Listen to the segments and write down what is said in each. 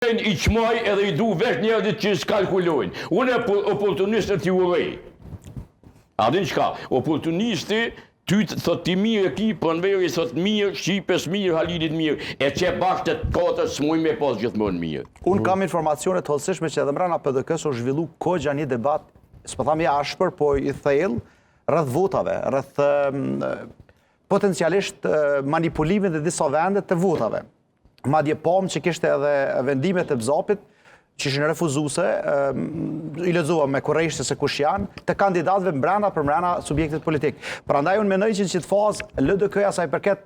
I qmaj edhe i du vesh njerëzit që s'kalkulojnë. Unë e oportunistët i urej. A din qka? Oportunisti, ty thot ti mirë ki, pronveri thot mirë, Shqipës mirë, Halidit mirë, e që bashkë të katër s'muj me pas gjithmonë mirë. Unë kam informacionet hollësishme që edhe mbrana PDK-s është zhvillu kogja një debat, s'po tham i ashpër, po i thellë, rreth votave, rreth potencialisht manipulimin dhe disa vendet të votave. Madje pam që kishte edhe vendimet e BZAP-it, që ishin refuzuse, i lexova me korrekt se kush janë, të kandidatëve mbrana për mbrana subjektit politik. Prandaj unë mendoj që në çit fazë LDK-ja sa i përket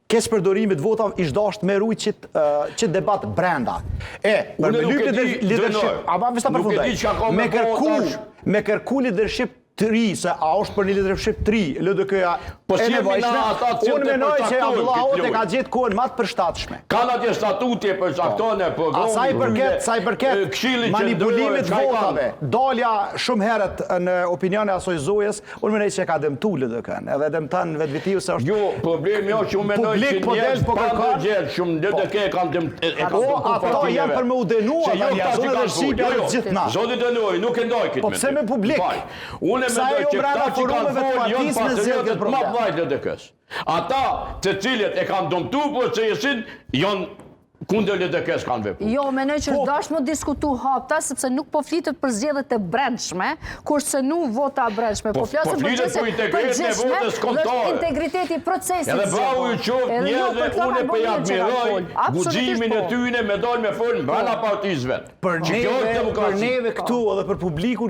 kes përdorimit votave ish dasht me rujt që debat brenda. Për me lypje dhe leadership, ama vista përfundoj, me kërku leadership të ri, se a është për një leadership të ri, LDK-ja e nevojshme, unë menoj që Abdullah Hoxha ka gjetë kohën më të përshtatshme. Kanë atje statutje për caktone, sa i përket manipulimit votave, dalja shumë herët në opinione asoj zojës, unë menoj që ka dëmtu LDK-n, edhe dëmtan vetvitiu se është... Jo, problemi është që unë menoj që njerëz pa ndërgjetë shumë LDK kanë dëmtu ato janë për me u denua, zonë dhe Shqipja dhe gjithna. Zonë denoj, nuk e ndoj këtë. Po pse me publik? Unë e mendoj që këta që kanë folë janë patriotët më të vajtë LDK-s. Ata të cilët e kanë dëmtu procesin janë kundër LDK-s kanë vepruar. Jo, menoj që është dashmë diskutu hapta, sepse nuk po flitet për zgjedhjet e brendshme, kurse nuk vota brendshme, po flasim për përgjithshme dhe integriteti i procesit. Edhe bravo ju qoftë njerëzve, unë po ja admiroj guximin e tyre me dalë me fol brenda partisë vet. Për neve këtu edhe për publikun